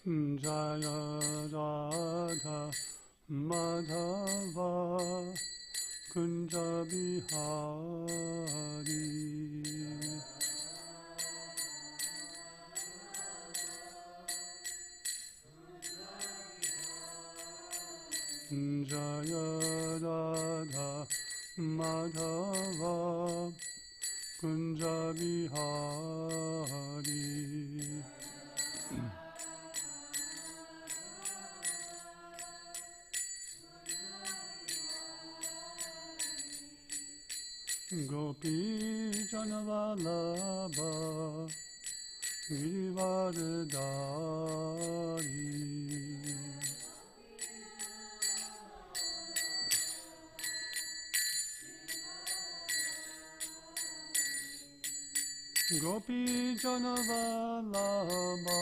Jaya Radha Madhava Kunja Bihari Jaya Radha Madhava Kunja Bihari Gopi Janavalabha Girivardhari Gopi Janavalabha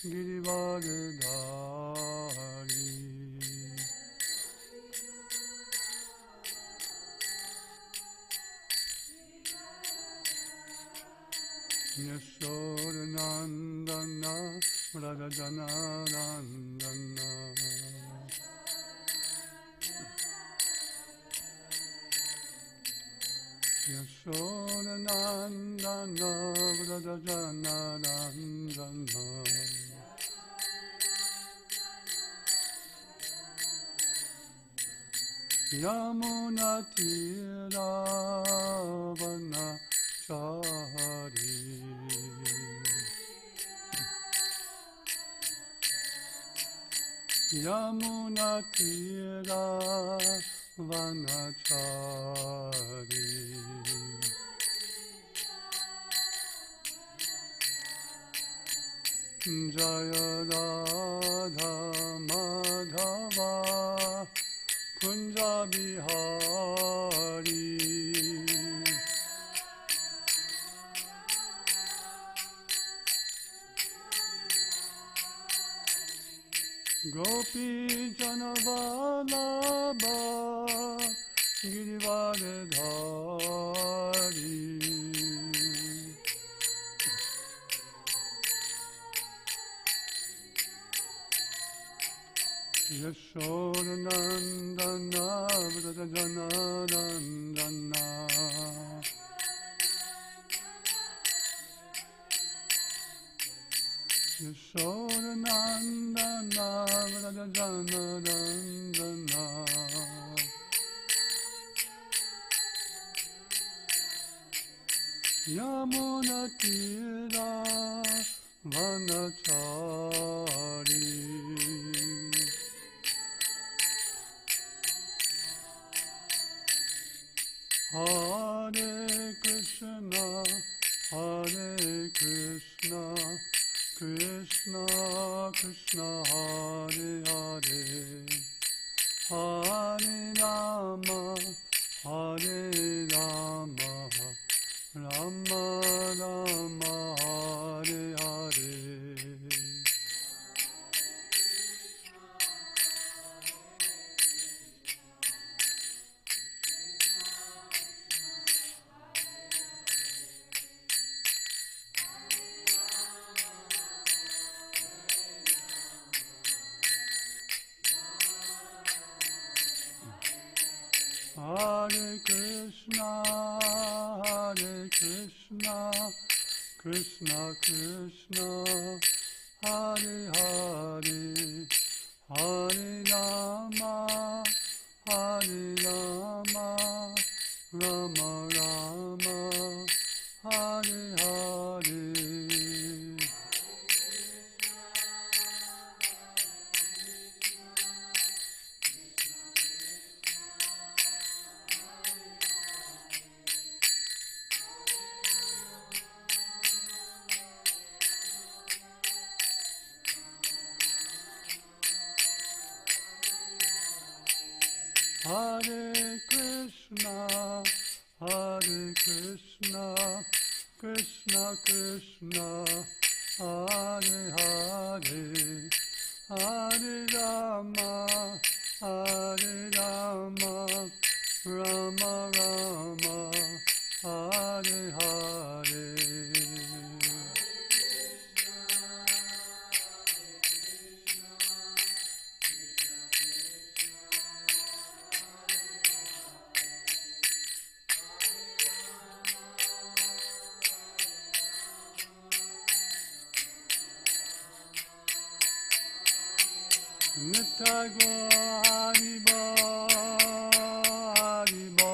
Girivardhari Yashodanandana Vrajajananandana Yashodanandana Vrajajananandana Yamunatiravana Chari Yamunatiravana Chari Jaya Radha Madhava Kunja Bihari Gopi Janavalabha Girivardhari Yashodanandana Vrajajananandana Yashodanandana Vrajajananandana Yamunatiravana Chari Hare Krishna, Hare Krishna, Krishna Krishna, Hare Hare, Hare Rama, Hare Rama, Rama Rama, Hare Hare. Hare Krishna, Hare Krishna, Krishna Krishna, Hare Hare, Hare Rama, Hare Rama, Rama Rama, Hare Hare. Hare Krishna, Hare Krishna, Krishna Krishna, Hare Hare, Hare Rama, Hare Rama, Rama Rama, Hare Hare. Nitai Gaur Haribo, Haribo,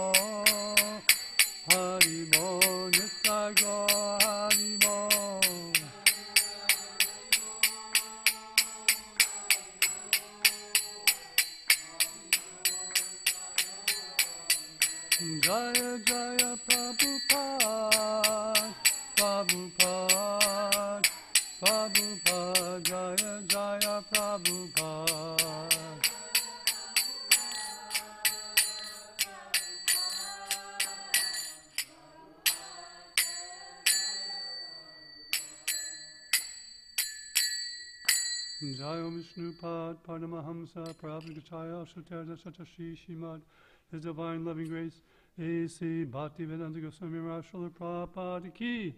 Haribo, Nitai Gaur Haribo. Jaya Jaya Prabhupada, Prabhupada, Prabhupada, Jaya Jaya Prabhupada. Jaya Vishnupad, Paramahamsa, Prabhupada, Shuterda Satashi Shimad, His Divine Loving Grace, A.C. Bhaktivedanta Goswami Maharaj Srila Prabhupada Ki,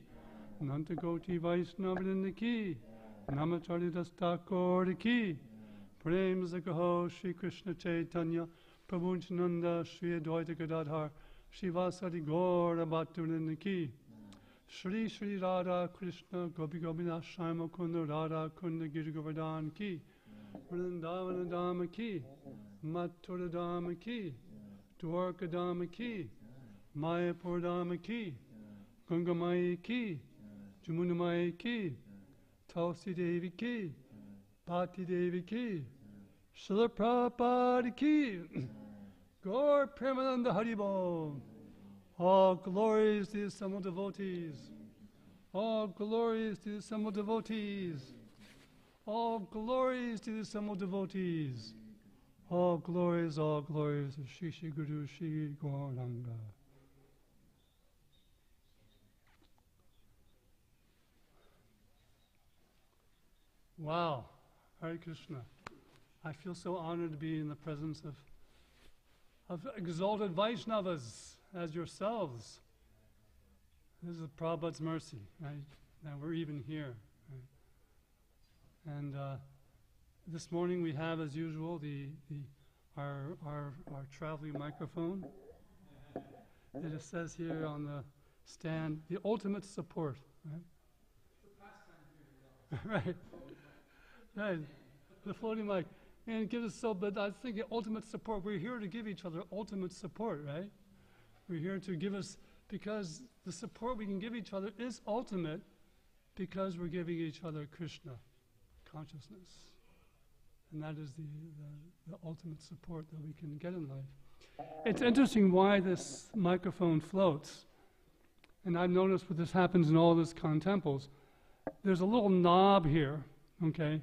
Nanta Goti Vaishnavadinda Ki, Namacharya Das Thakur Ki, Prem Zakaho Shri Krishna Chaitanya, Prabhu Nityananda, Shri Advaita Gadadhar, Shri Vasadi Gaura Bhaktivedanta Ki, Shri Shri Radha Krishna Gopi Gopinath Shama Kunda Radha Kunda Giri Govardhan Ki, Vrindavana Dhamma Ki, Mathura Dhamma Ki, Dwarka Dhamma Ki, Mayapur Dhamma Ki, Gangamaya Ki, Jamunamaya Ki, Tulsi Devi Ki, Bhakti Devi Ki, Srila Prabhupada Ki, Gaur Premananda Haribo. All glories to the assembled devotees. All glories to the assembled devotees. All glories to the assembled devotees. All glories of Shri Shri Guru Shri Gauranga. Wow, Hare Krishna. I feel so honored to be in the presence of exalted Vaishnavas as yourselves. This is Prabhupada's mercy, right? That we're even here. Right? And this morning we have, as usual, our traveling microphone. It just says here on the stand, the ultimate support. Right? Right. Right. The floating mic. And it gives us but I think the ultimate support. We're here to give each other ultimate support, right? We're here to give us, because the support we can give each other is ultimate, because we're giving each other Krishna consciousness. And that is the ultimate support that we can get in life. It's interesting why this microphone floats. And I've noticed what this happens in all these temples. There's a little knob here, okay?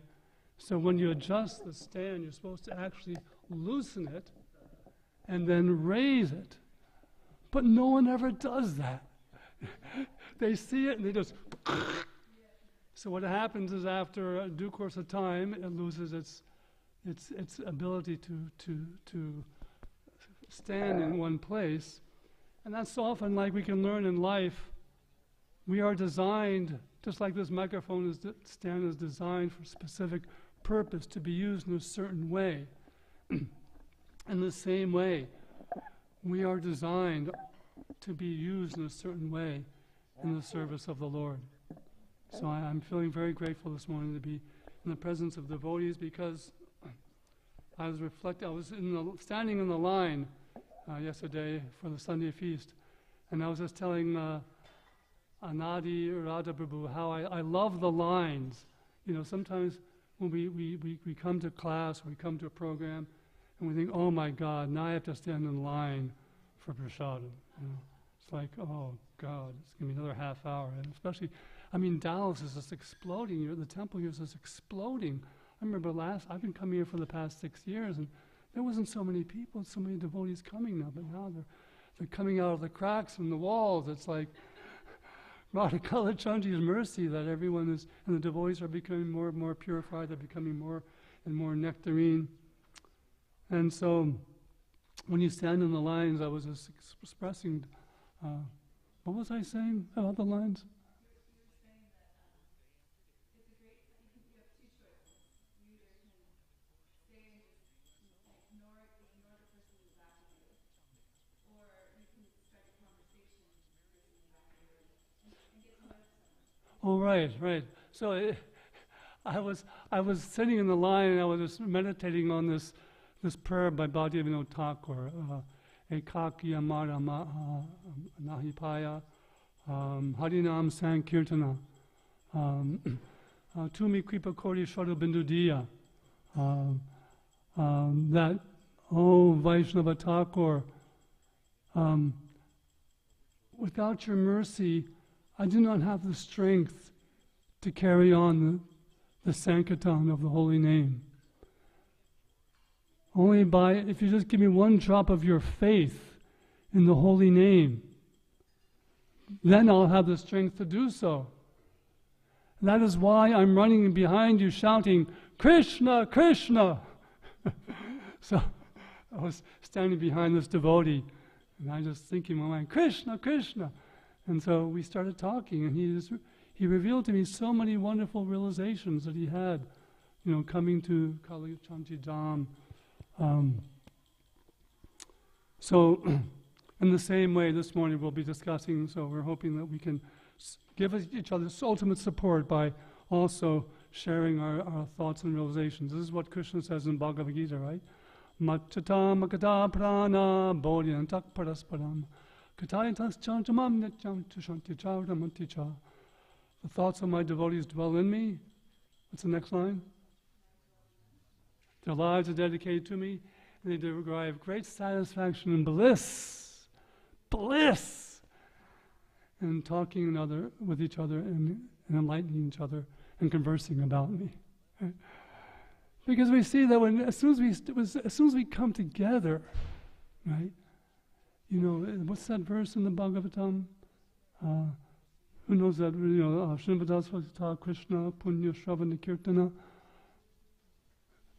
So when you adjust the stand, you're supposed to actually loosen it and then raise it. But no one ever does that. They see it and they just... So what happens is after a due course of time, it loses its ability to stand in one place. And that's so often like we can learn in life. We are designed, just like this microphone stand is designed for a specific purpose, to be used in a certain way. In the same way, we are designed to be used in a certain way in the service of the Lord. So I'm feeling very grateful this morning to be in the presence of devotees, because I was standing in the line yesterday for the Sunday feast, and I was just telling Anadi Radha Prabhu how I love the lines. You know, sometimes when we come to class, or we come to a program, and we think, oh my God, now I have to stand in line for prasadam. You know, it's like, oh God, it's going to be another half hour. And especially, Dallas is just exploding. The temple here is just exploding. I remember I've been coming here for the past 6 years, and there wasn't so many people, so many devotees coming now, but now they're coming out of the cracks from the walls. It's like Radhikala Chandi's mercy that everyone is, and the devotees are becoming more and more purified, they're becoming more and more nectarine. And so, when you stand in the lines, I was just expressing, what was I saying about the lines? Oh, right. So I was sitting in the line and I was just meditating on this prayer by Bhaktivinoda Thakur, Caitanya-caritāmṛta Nahipaya Harinam Sankirtana Tumi Kripa Kori Shadu Bindudiya. That, oh Vaishnava Thakur, without your mercy, I do not have the strength to carry on the Sankirtan of the holy name. Only if you just give me one drop of your faith in the holy name, then I'll have the strength to do so. And that is why I'm running behind you shouting, Krishna, Krishna. So I was standing behind this devotee, and I was just thinking in my mind, Krishna, Krishna. And so we started talking, and he revealed to me so many wonderful realizations that he had, coming to Caitanya Dham. So in the same way, this morning we'll be discussing, so we're hoping that we can give each other ultimate support by also sharing our thoughts and realizations. This is what Krishna says in Bhagavad Gita, right? Machata makata prana bodhyantak parasparam katayantas chantamam nityam tushanti chaudamanti cha. The thoughts of my devotees dwell in me. What's the next line? Their lives are dedicated to me, and they derive great satisfaction and bliss, in talking with each other and enlightening each other and conversing about me. Right? Because we see that as soon as we come together, right? What's that verse in the Bhagavatam? Who knows that? Srinivadasvata Krishna Punya Shravana Kirtana.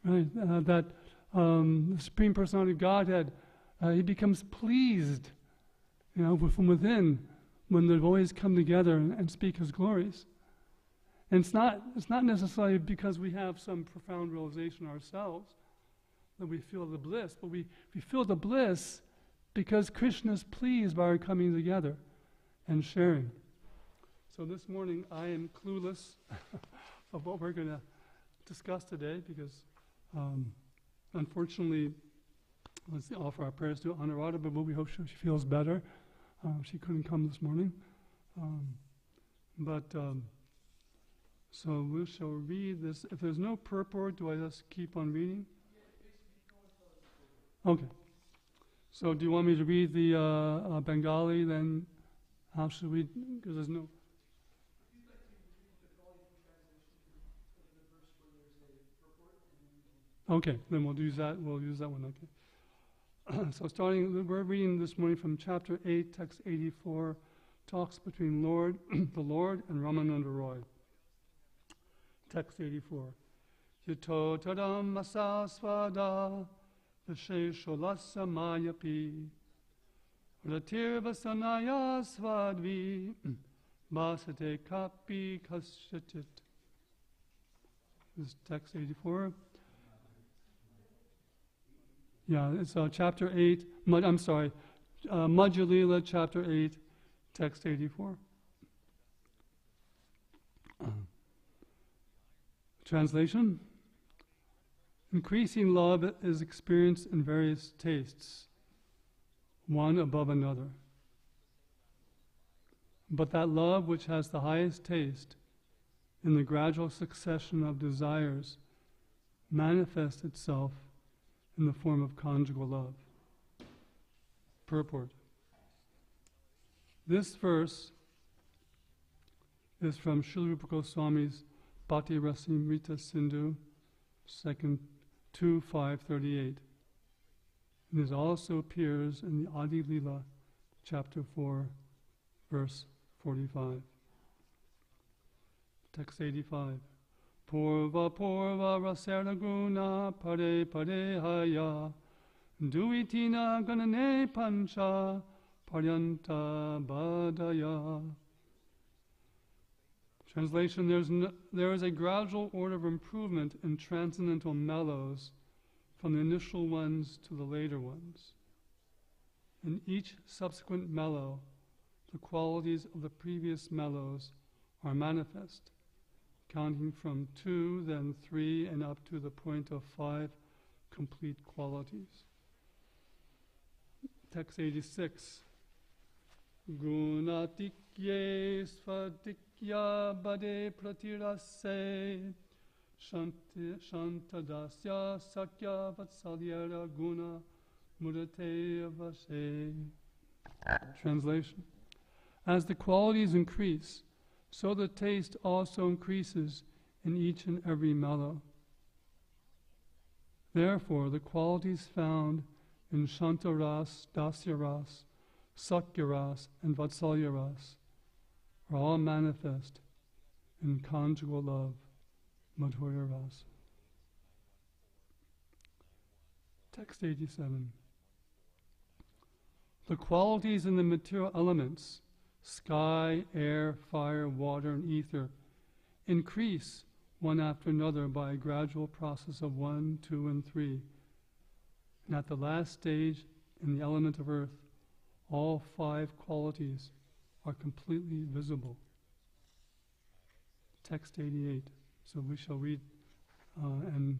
Right? That the Supreme Personality of Godhead, He becomes pleased, from within when the devotees come together and speak His glories. And it's not necessarily because we have some profound realization ourselves that we feel the bliss, but we feel the bliss because Krishna is pleased by our coming together and sharing. So this morning I am clueless of what we're going to discuss today because unfortunately, let's offer our prayers to Anuradha, but we hope she feels better. She couldn't come this morning. So we shall read this. If there's no purport, do I just keep on reading? Okay. So do you want me to read the Bengali then? How should we? Because there's no... Okay, then we'll use that. We'll use that one. Okay. So we're reading this morning from chapter 8, text 84, talks between the Lord and Ramananda Roy. Text 84. Yito tadam masasvada vishesholasa mayapi ratir vasanaya svadvi basate kapi kasyatit. This is text 84. Yeah, it's chapter 8, Madhya Lila, chapter 8, text 84. Translation: increasing love is experienced in various tastes, one above another. But that love which has the highest taste in the gradual succession of desires manifests itself in the form of conjugal love. Purport. This verse is from Srila Rupa Goswami's Bhakti Rasamrita Sindhu, 2.538. And it also appears in the Adi Lila, chapter 4, verse 45. Text 85. Purva rasera guna pare pare haya duitina ganane pancha paryanta badaya. Translation: there is a gradual order of improvement in transcendental mellows from the initial ones to the later ones. In each subsequent mellow, the qualities of the previous mellows are manifest, counting from 2, then 3, and up to the point of 5 complete qualities. Text 86. Gunatikye svatikya bade pratirase shantadasya sakya vatsalyara guna mudate avase. Translation. As the qualities increase, so the taste also increases in each and every mellow. Therefore, the qualities found in Shantaras, Dasyaras, Sakyaras, and Vatsalyaras are all manifest in conjugal love, Madhurya Ras. Text 87. The qualities in the material elements, sky, air, fire, water, and ether, increase one after another by a gradual process of 1, 2, and 3. And at the last stage, in the element of earth, all 5 qualities are completely visible. Text 88. So we shall read and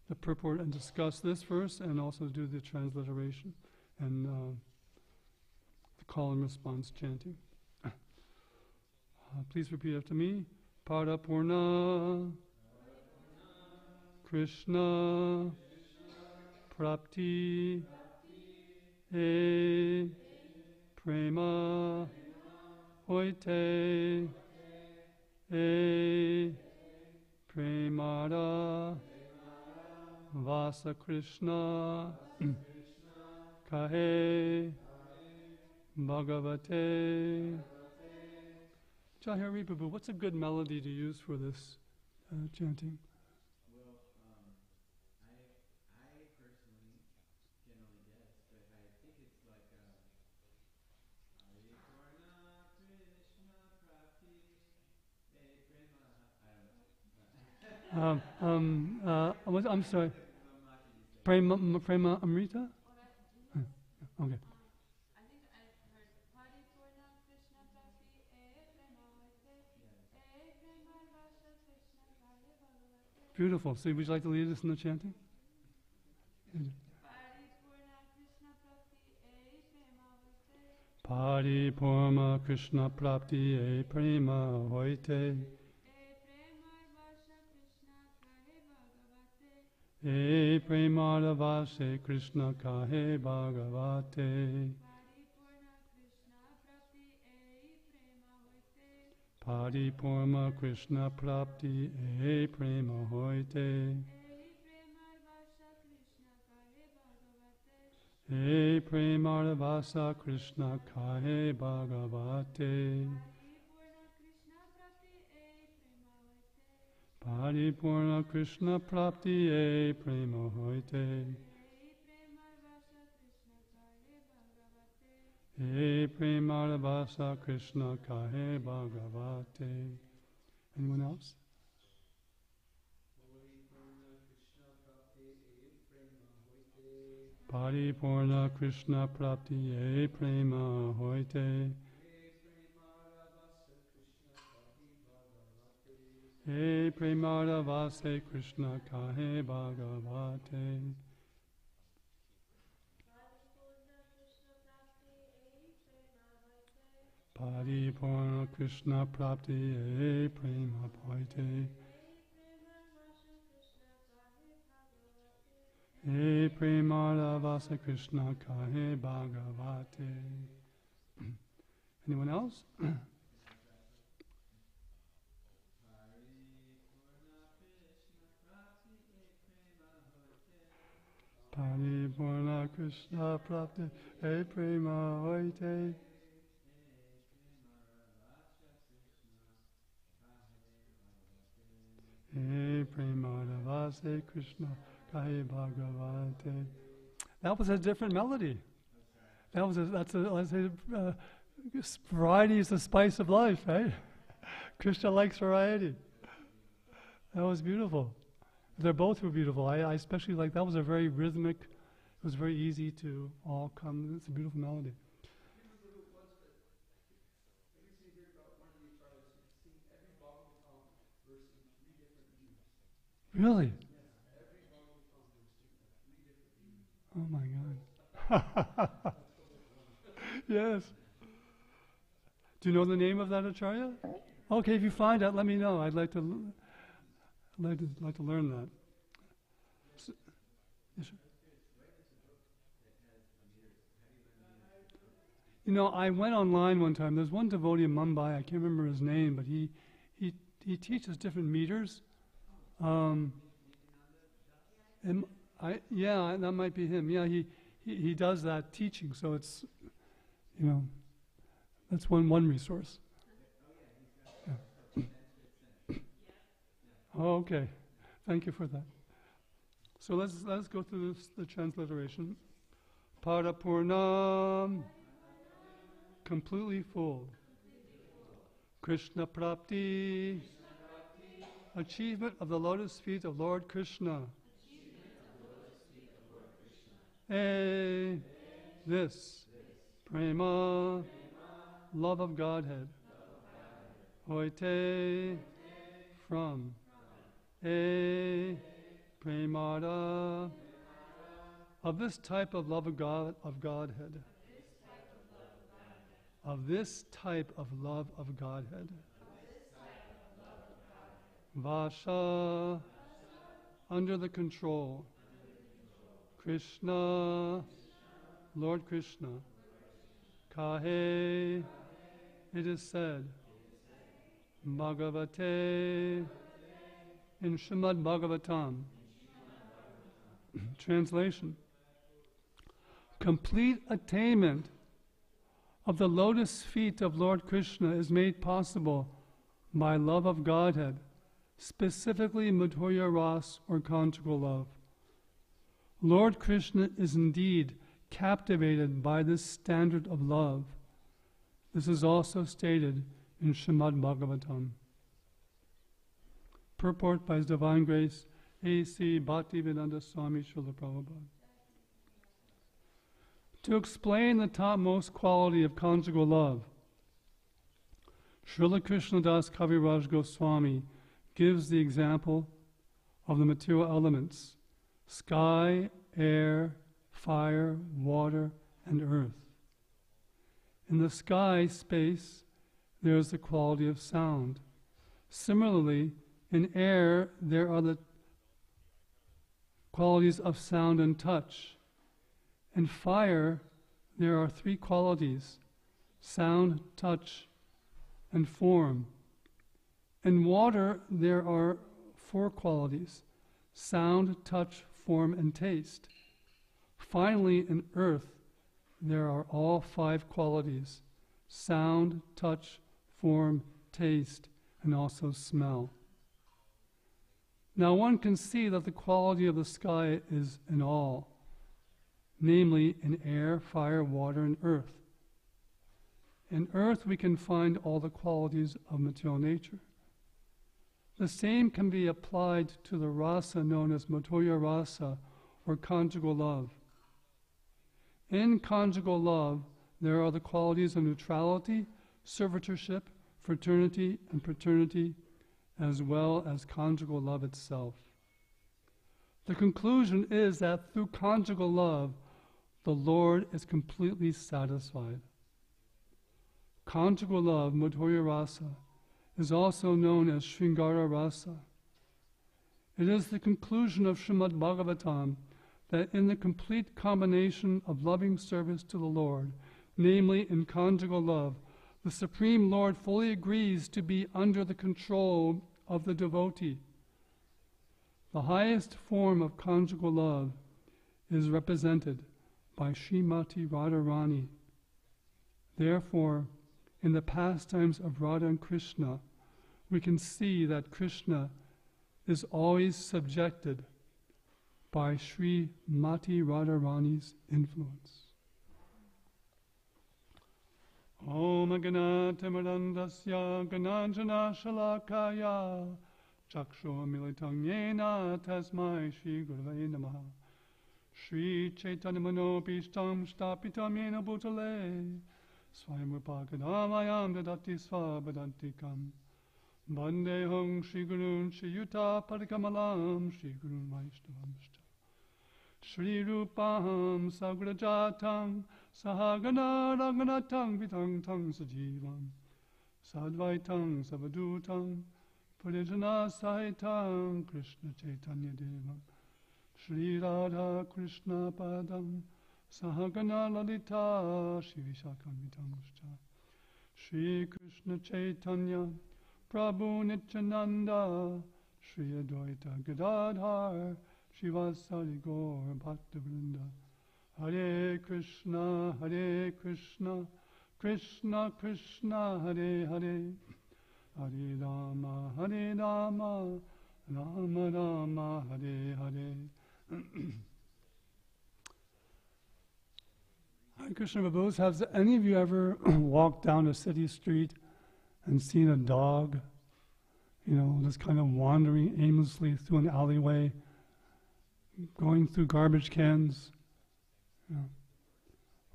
the purport and discuss this verse, and also do the transliteration and the call and response chanting. Please repeat after me. Parapurna Krishna Prapti E Prema Hoite E Premara Vasa Krishna Kahe Bhagavate. Jahari Prabhu, what's a good melody to use for this chanting? Well, I personally can only guess, but I think it's like Paripurna Krishna Prati Prema. I'm sorry. Prema Amrita? Okay. I think I've heard Paripurna Krishna Prati Prema Hoite Prema Vasa Krishna Kahe Bhagavate. Beautiful. So would you like to lead us in the chanting? Paripurna Krishna Prati Prema Hoite Paripurna Krishna Prapti E Prema Hoite Prema Vasa Krishna Kahe Bhagavate. E Prema Vasa Krishna Kahe Bhagavate. Paripurna Krishna Prati Prema Hoite Paripurna Krishna Prapti E Prema Vasa Krishna Kahe Bhagavate. Paripurna Krishna Prati Prema Hoite E Prema Vasa Krishna Kahe Bhagavate. Anyone else? Paripurna Krishna Prapti E Prema Hoite E Prema Vasa Krishna Kahe Bhagavate. Paripurna Krishna Prapti E Prema Hoite E Prema Vasa Krishna Kahe Bhagavate. Anyone else? Paripurna Krishna Prapti E Prema Hoite E Prema Vasa Krishna Kahe Bhagavate. That was a different melody. Let's say, variety is the spice of life, right? Krishna likes variety. That was beautiful. They both were beautiful. I especially like that was a very rhythmic. It was very easy to all come. It's a beautiful melody. Really? Oh my God. Yes. Do you know the name of that Acharya? Okay, if you find out, let me know. I'd like to learn that. So, yes, sir. You know, I went online one time. There's one devotee in Mumbai. I can't remember his name, but he teaches different meters. And yeah, that might be him. Yeah, he does that teaching. So it's, you know, that's one resource. Yeah. Oh, okay. Thank you for that. So let's go through the transliteration. Parapurnam, completely full. Krishna Prapti, achievement of the lotus feet of Lord Krishna. This, prema, love of Godhead. Hoite, from. Premada, of this type of love of Godhead. Of this type of love of Godhead. Vasha, under the control. Krishna, Lord Krishna. Kahe, it is said. Bhagavate, in Srimad Bhagavatam. Translation. Complete attainment of the lotus feet of Lord Krishna is made possible by love of Godhead, specifically Madhya Ras or conjugal love. Lord Krishna is indeed captivated by this standard of love. This is also stated in Srimad Bhagavatam. Purport by His Divine Grace, A.C. Bhaktivedanta Swami Srila Prabhupada. To explain the topmost quality of conjugal love, Srila Krishnadas Kaviraj Goswami gives the example of the material elements: sky, air, fire, water, and earth. In the sky space, there is the quality of sound. Similarly, in air, there are the qualities of sound and touch. In fire, there are three qualities: sound, touch, and form. In water, there are four qualities: sound, touch, form, and taste. Finally, in earth, there are all five qualities: sound, touch, form, taste, and also smell. Now one can see that the quality of the sky is in all, namely in air, fire, water, and earth. In earth we can find all the qualities of material nature. The same can be applied to the rasa known as Madhya Rasa or conjugal love. In conjugal love, there are the qualities of neutrality, servitorship, fraternity, and paternity, as well as conjugal love itself. The conclusion is that through conjugal love, the Lord is completely satisfied. Conjugal love, Madhya Rasa, is also known as Sringara Rasa. It is the conclusion of Srimad Bhagavatam that in the complete combination of loving service to the Lord, namely in conjugal love, the Supreme Lord fully agrees to be under the control of the devotee. The highest form of conjugal love is represented by Srimati Radharani. Therefore, in the pastimes of Radha and Krishna, we can see that Krishna is always subjected by Srimati Radharani's influence. Om Ganatimarandasya Gananjana Shalakaya Chakshu Militang Yena Tasmai Shri Gurave Namaha Shri Chaitanya Manopishtam Shtapitam Yena Bhutale Swayam Rupakadamayam Dadati Svabadantikam Vandeham Shri Gurun Shri Yuta Padakamalam Shri Gurun Vaishnavamshta Shri Rupam Sagrajatam Sahagana Raghunatam Vitang Tang Sajivam Sadvaitam Savadutam Purijana Sahitam Krishna Chaitanya Devam Shri Radha Krishna Padam Sahagana Lalita Shri Vishakam Vitamshcha Shri Krishna Chaitanya Prabhu Nityananda Shri Advaita Gadadhar Shivasari Gaur Bhaktavrinda Hare Krishna Krishna Krishna Hare Hare Hare Rama Rama Rama Hare Hare. Hare Krishna Prabhus, has any of you ever walked down a city street and seen a dog, just kind of wandering aimlessly through an alleyway, going through garbage cans? Well,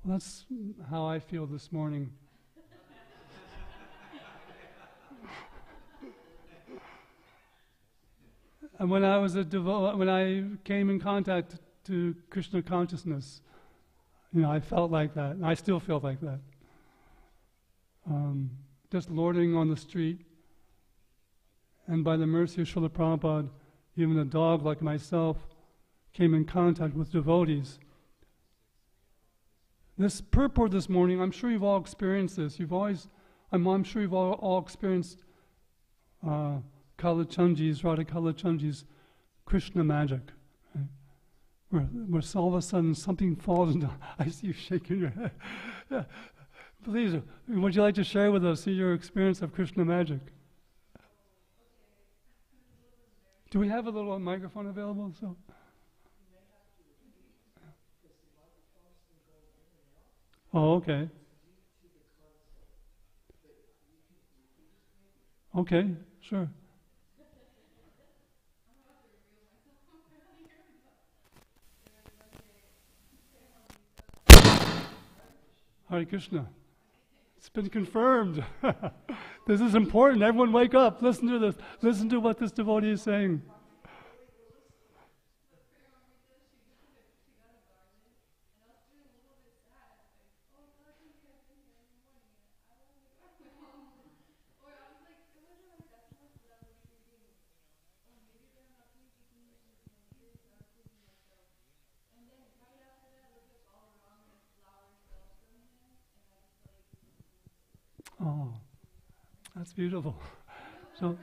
that's how I feel this morning. And when I was when I came in contact to Krishna consciousness, I felt like that, and I still feel like that. Just lording on the street, and by the mercy of Srila Prabhupada, even a dog like myself came in contact with devotees. This purport this morning, I'm sure you've all experienced this. I'm sure you've all experienced Radha Kalachandji's Krishna magic. Right? Where all of a sudden something falls into, I see you shaking your head. Yeah. Please, would you like to share with us your experience of Krishna magic? Do we have a little microphone available? Oh, okay. Okay, sure. Hare Krishna. It's been confirmed. This is important. Everyone wake up. Listen to this. Listen to what this devotee is saying. Oh, that's beautiful. So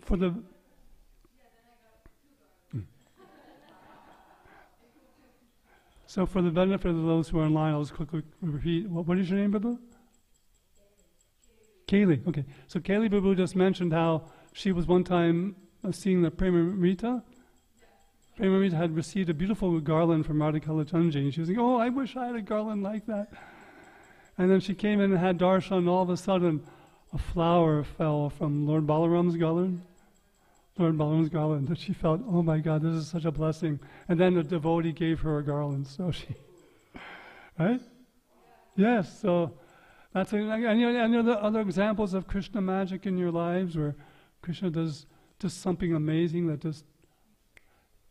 for the benefit of those who are online, I'll just quickly repeat. What is your name, Babu? Kaylee. Okay. So Kaylee Babu just mentioned how she was one time seeing the Premamrita. Premamrita had received a beautiful garland from Radha Kalachandji, and she was like, "Oh, I wish I had a garland like that." And then she came in and had darshan, and all of a sudden a flower fell from Lord Balaram's garland. That she felt, oh my God, this is such a blessing. And then the devotee gave her a garland, so she, right? Yes, so that's any other examples of Krishna magic in your lives where Krishna does just something amazing that just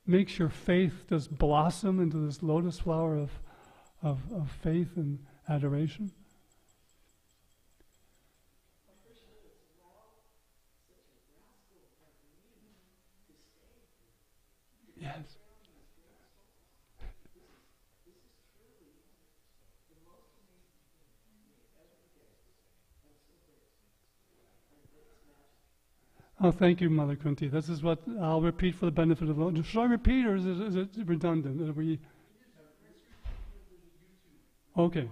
makes your faith just blossom into this lotus flower of faith and adoration? Yes. Oh, thank you, Mother Kunti. This is what I'll repeat for the benefit of the others. Should I repeat, or is it redundant? Okay.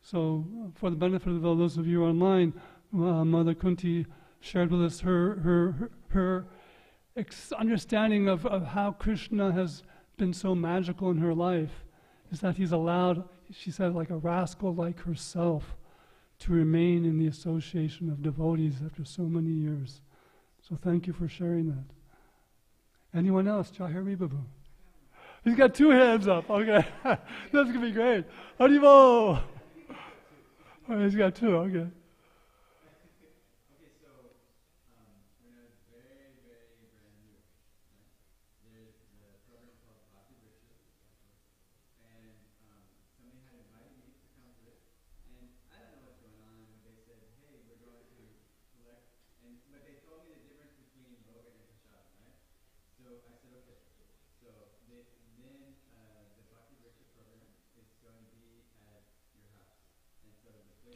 So, for the benefit of those of you online, Mother Kunti shared with us her understanding of how Krishna has been so magical in her life, is that he's allowed, she said, like a rascal like herself, to remain in the association of devotees after so many years. So thank you for sharing that. Anyone else? Jahari Babu. He's got two hands up. Okay. That's going to be great. Haribo! Oh, he's got two. Okay.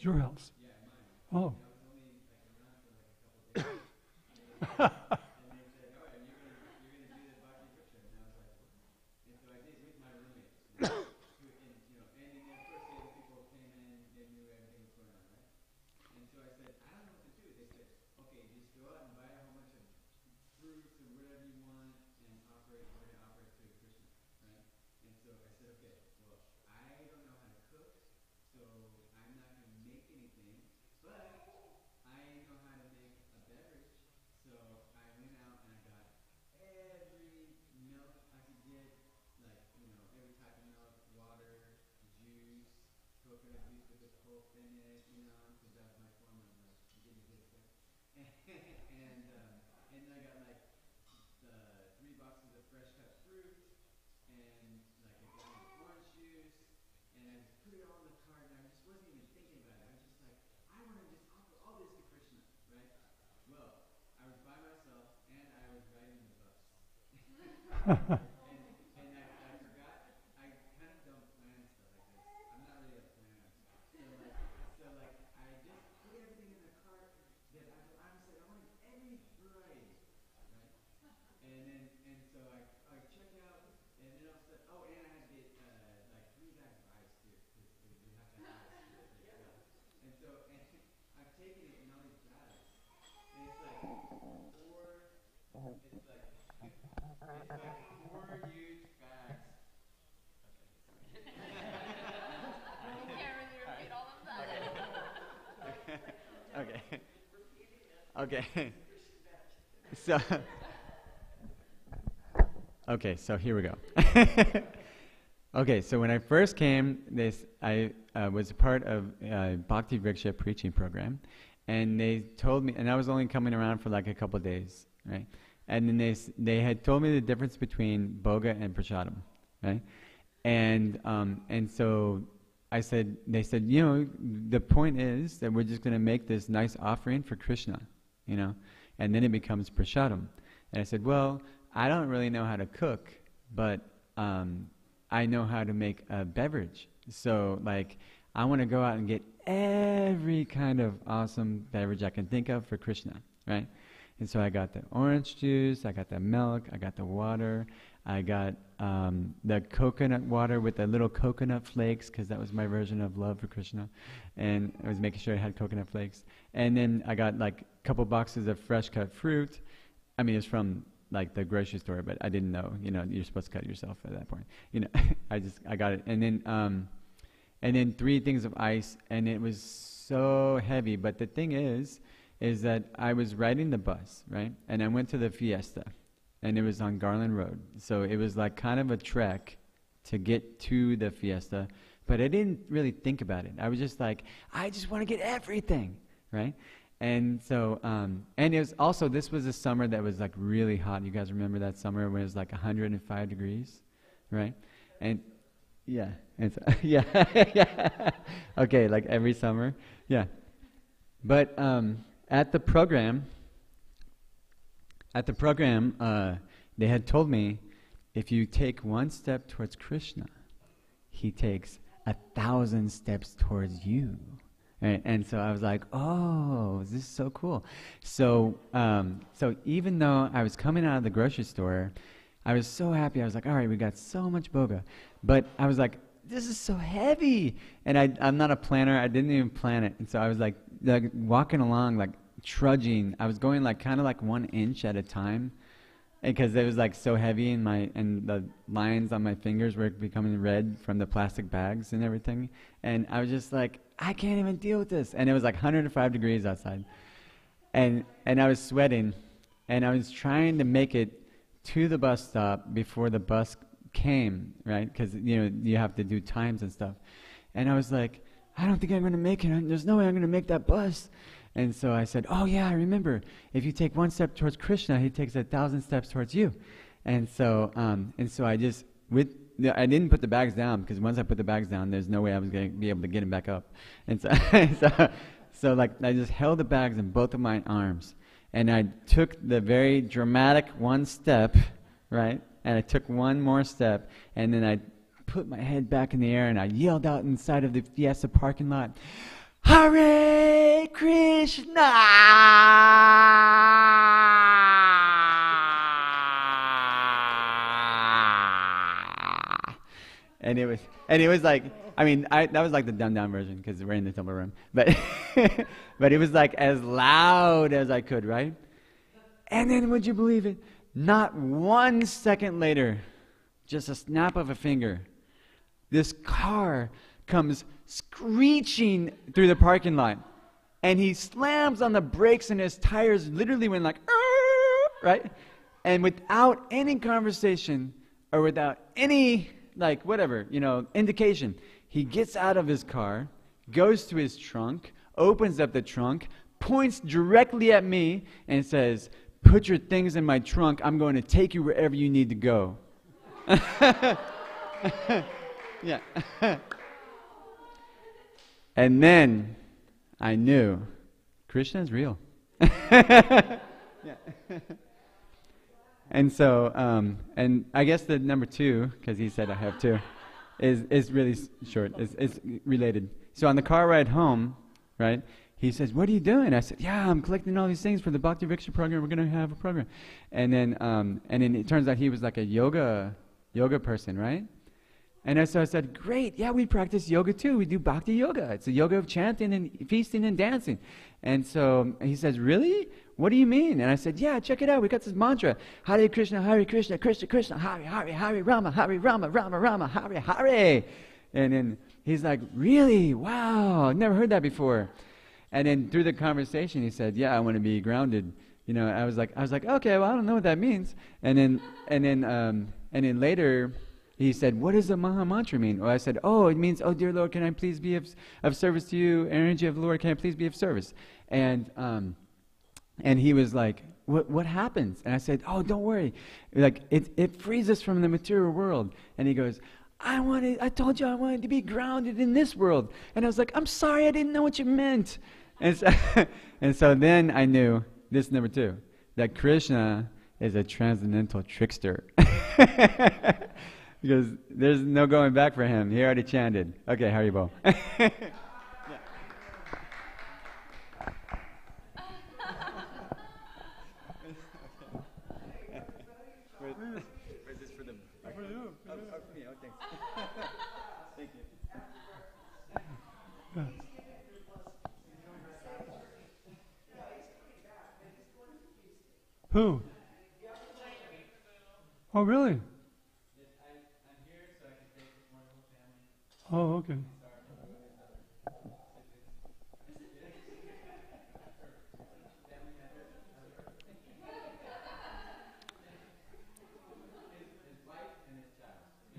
Your house. Yeah, mine. Oh. And I was only like around for like a couple days. And they said, all right, you're gonna do the bhakti vriksha. And I was like, what? And so I did with my roommates. And then of course the other people came in, they knew everything was going on, right? And so I said, I don't know what to do. They said, okay, just go out and buy a whole bunch of fruits and whatever you want and offer it, we're gonna offer it to Krishna, right? And so I said, okay, well, I don't know how to cook, so I'm not gonna make anything, but I know how to make a beverage. So I went out and I got every milk I could get, like, every type of milk, water, juice, coconut juice with the pulp in it, because that was my form of like getting good stuff. And then I got like the 3 boxes of fresh cut fruit and like a gallon of orange juice, and I just put it all in the cart, and I just wasn't even thinking about it. I was just like, I want to just offer all this to Krishna, right? Well, I was by myself and I was riding the bus. and I forgot, I kind of don't plan stuff like this. I'm not really a planner. So I just put everything in the cart that I said I wanted every variety, right? And so I checked out, and then I said, oh, and I had to get like 3 bags of ice too, because we have to have ice to get it. And so I've taken it in all these bags, and it's like 4 huge bags. You can't really repeat all of that. Okay. So here we go. Okay, so when I first came, I was a part of Bhakti Vriksha preaching program, and they told me, and I was only coming around for like a couple of days, right? And then they had told me the difference between bhoga and prasadam, right? And so they said, the point is that we're just going to make this nice offering for Krishna, and then it becomes prasadam. And I said, well, I don't really know how to cook, but I know how to make a beverage. So, I want to go out and get every kind of awesome beverage I can think of for Krishna, right? And so I got the orange juice, I got the milk, I got the water, I got the coconut water with the little coconut flakes, because that was my version of love for Krishna. And I was making sure I had coconut flakes. And then I got a couple boxes of fresh cut fruit. I mean, it's from the grocery store, but I didn't know, you're supposed to cut it yourself at that point. I got it. And then 3 things of ice, and it was so heavy. But the thing is that I was riding the bus, right? And I went to the fiesta, and it was on Garland Road. So it was kind of a trek to get to the fiesta, but I didn't really think about it. I was just I just want to get everything, right? And so, and it was also, this was a summer that was really hot. You guys remember that summer when it was 105 degrees, right? And yeah, and so, yeah, yeah. Okay, every summer, yeah. But at the program, they had told me, if you take 1 step towards Krishna, he takes 1,000 steps towards you. Right? And so I was like, oh, this is so cool. So even though I was coming out of the grocery store, I was so happy. I was like, all right, we got so much bhoga. But I was like, this is so heavy. And I'm not a planner. I didn't even plan it. And so I was walking along, trudging. I was going kind of 1 inch at a time, because it was so heavy, and the lines on my fingers were becoming red from the plastic bags and everything. And I was just I can't even deal with this. And it was 105 degrees outside. And I was sweating, and I was trying to make it to the bus stop before the bus came, right? Because, you have to do times and stuff. And I was like, I don't think I'm going to make it. There's no way I'm going to make that bus. And so I said, oh yeah, I remember. If you take 1 step towards Krishna, he takes 1,000 steps towards you. And so I just, I didn't put the bags down, because once I put the bags down, there's no way I was going to be able to get them back up. And so I just held the bags in both of my arms, and I took the very dramatic 1 step, right? And I took 1 more step, and then I put my head back in the air, and I yelled out inside of the Fiesta parking lot, Hare Krishna! And it was like, I mean, that was like the dumbed down version because we're in the temple room. But, but it was like as loud as I could, right? And then, would you believe it? Not 1 second later, just a snap of a finger, this car comes screeching through the parking lot. And he slams on the brakes and his tires literally went like, right? And without any conversation or without any, like, whatever, indication, he gets out of his car, goes to his trunk, opens up the trunk, points directly at me and says, "Put your things in my trunk. I'm going to take you wherever you need to go." Yeah. And then I knew Krishna is real. Yeah. And so, and I guess the number 2, because he said I have 2, is really short. It's related. So on the car ride home, right? He says, "What are you doing?" I said, "Yeah, I'm collecting all these things for the Bhakti Vriksha program. We're going to have a program." And then it turns out he was like a yoga person, right? And so I said, "Great, yeah, we practice yoga too. We do Bhakti yoga. It's a yoga of chanting and feasting and dancing." And so he says, "Really? What do you mean?" And I said, "Yeah, check it out. We got this mantra, Hare Krishna, Krishna Krishna, Hare Hare, Hare Rama, Rama Rama, Hare Hare." And then he's like, "Really? Wow, I've never heard that before." And then through the conversation, he said, "Yeah, I want to be grounded." I was like, "Okay, well, I don't know what that means." And then later, he said, "What does the Maha Mantra mean?" Well, I said, "Oh, it means, oh dear Lord, can I please be of service to you? Energy of the Lord, can I please be of service?" And he was like, "What happens?" And I said, "Oh, don't worry. Like it frees us from the material world." And he goes, I told you I wanted to be grounded in this world." And I was like, "I'm sorry, I didn't know what you meant." And so then I knew, this number 2, that Krishna is a transcendental trickster. Because there's no going back for him. He already chanted. Okay, Haribo. Where's this for them? For you. Oh, for me. Oh, thanks. Thank you. Yeah. Who? Oh, really? I'm here so I can take this wonderful family. Oh, okay.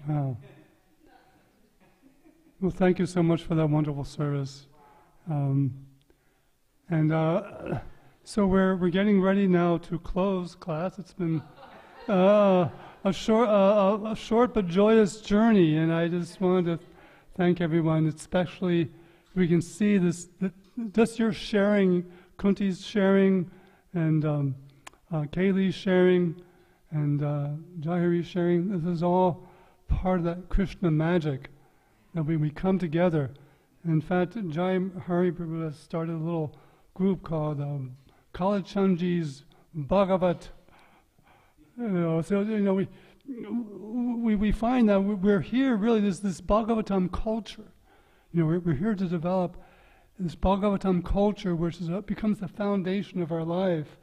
Wow. Well, thank you so much for that wonderful service. So we're getting ready now to close class. It's been a short but joyous journey, and I just wanted to thank everyone. Especially, we can see this. Just your sharing, Kunti's sharing, and Kaylee's sharing, and Jahiri's sharing. This is all part of that Krishna magic that we come together. In fact, Jai Hari Prabhu has started a little group called Kalachandji's Bhagavat. We find that we're here really. There's this Bhagavatam culture. We're here to develop this Bhagavatam culture, which becomes the foundation of our life,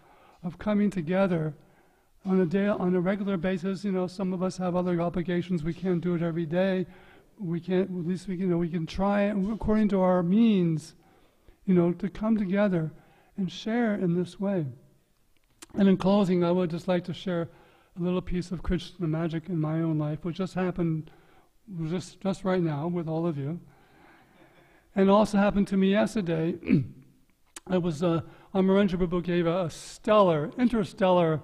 of coming together on a regular basis. Some of us have other obligations. We can't do it every day. We can't. At least we can try according to our means. To come together and share in this way. And in closing, I would just like to share a little piece of Krishna magic in my own life, which just happened just right now with all of you. And also happened to me yesterday. I was, Amarendra Prabhu gave a interstellar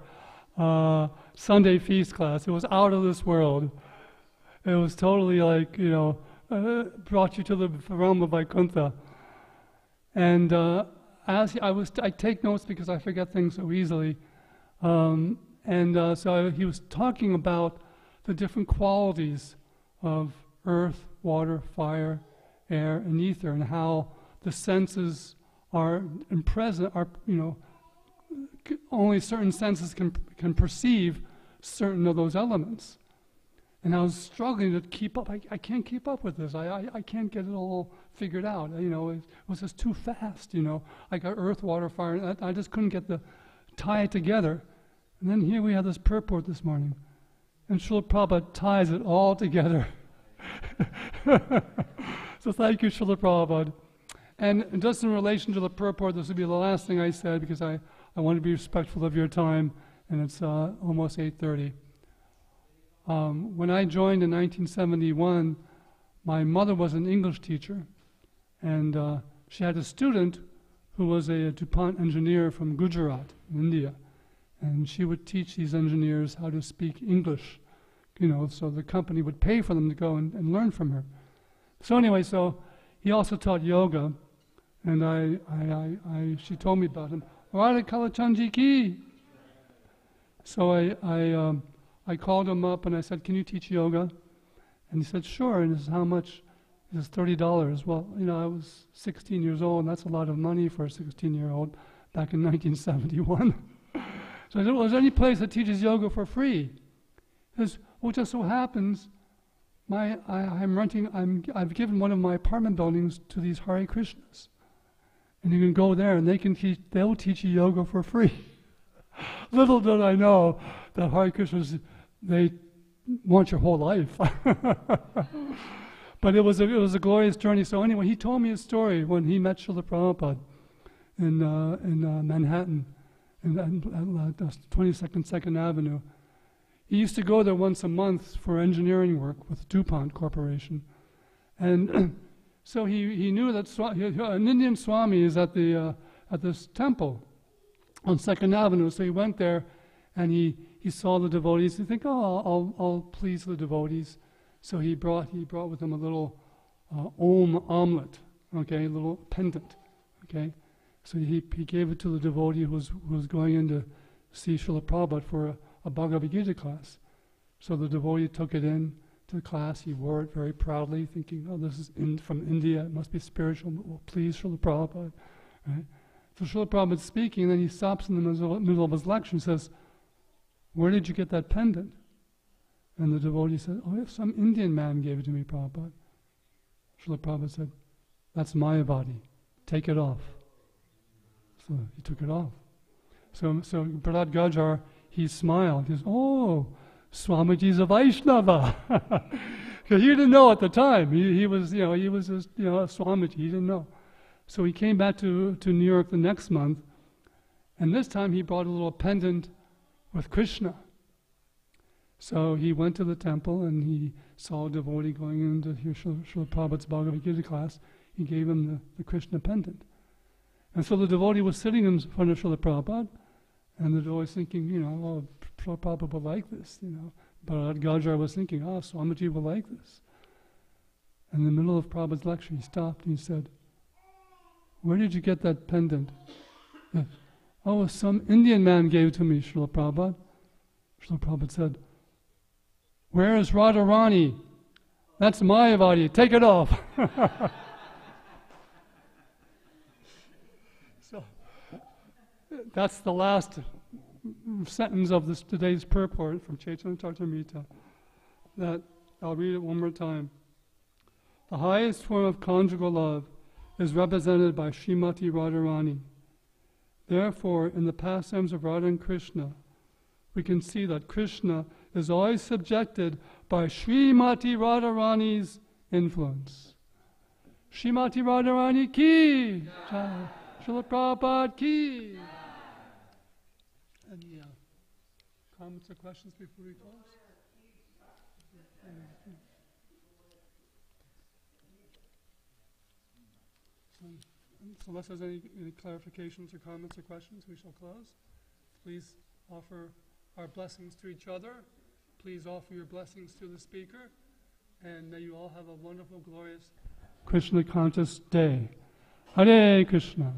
Sunday feast class. It was out of this world. It was totally like, brought you to the realm of Vaikuntha. And I take notes because I forget things so easily. So he was talking about the different qualities of earth, water, fire, air, and ether, and how the senses are present, are, only certain senses can perceive certain of those elements. And I was struggling to keep up. I can't keep up with this. I can't get it all figured out. It was just too fast. I got earth, water, fire. And I just couldn't tie it together. And then here we have this purport this morning. And Srila Prabhupada ties it all together. So thank you, Srila Prabhupada. And just in relation to the purport, this will be the last thing I said because I want to be respectful of your time, and it's almost 8:30. When I joined in 1971, my mother was an English teacher, and she had a student who was a DuPont engineer from Gujarat, India. And she would teach these engineers how to speak English, so the company would pay for them to go and learn from her. So anyway, he also taught yoga, and she told me about him. Radha Kalachandji ki. So I called him up and I said, "Can you teach yoga?" And he said, "Sure." And he said, "How much?" He says, $30. Well, I was 16 years old, and that's a lot of money for a 16-year-old back in 1971. So I said, "Well, is there any place that teaches yoga for free?" He says, "Well, it just so happens, I've given one of my apartment buildings to these Hare Krishnas. And you can go there and they'll teach you yoga for free." Little did I know that Hare Krishnas, they want your whole life. But it was a glorious journey. So anyway, he told me a story when he met Srila Prabhupada in Manhattan, in 22nd 2nd Avenue. He used to go there once a month for engineering work with DuPont Corporation. And so he knew that an Indian Swami is at this temple on 2nd Avenue. So he went there and he saw the devotees. He think, I'll please the devotees. So he brought with him a little Om omelet, a little pendant, So he gave it to the devotee who was going in to see Srila Prabhupada for a Bhagavad Gita class. So the devotee took it in to the class. He wore it very proudly, thinking, this is from India. It must be spiritual. It will please Srila Prabhupada. Right? So Srila Prabhupada's speaking, and then he stops in the middle of his lecture and says, "Where did you get that pendant?" And the devotee said, "Some Indian man gave it to me, Prabhupada." Srila Prabhupada said, "That's Mayavadi. Take it off." So he took it off. So Prahlad Gajar, he smiled. He says, "Oh, Swamiji's a Vaishnava." Because he didn't know at the time. He was just, a Swamiji. He didn't know. So he came back to New York the next month, and this time he brought a little pendant with Krishna. So he went to the temple and he saw a devotee going in to hear Srila Prabhupada's Bhagavad Gita class. He gave him the Krishna pendant. And so the devotee was sitting in front of Srila Prabhupada, and the devotee was thinking, Srila Prabhupada will like this, But Gajar was thinking, Swamiji will like this. And in the middle of Prabhupada's lecture, he stopped and he said, "Where did you get that pendant?" Yes. "Oh, some Indian man gave it to me, Srila Prabhupada." Srila Prabhupada said, "Where is Radharani? That's Mayavadi. Take it off." So that's the last sentence of today's purport from Caitanya-caritāmṛta. That I'll read it one more time. The highest form of conjugal love is represented by Srimati Radharani. Therefore, in the pastimes of Radha and Krishna, we can see that Krishna is always subjected by Srimati Radharani's influence. Srimati Radharani ki! Jai. Srila Prabhupada ki! Any comments or questions before we close? So unless there's any clarifications or comments or questions, we shall close. Please offer our blessings to each other. Please offer your blessings to the speaker. And may you all have a wonderful, glorious Krishna conscious day. Hare Krishna.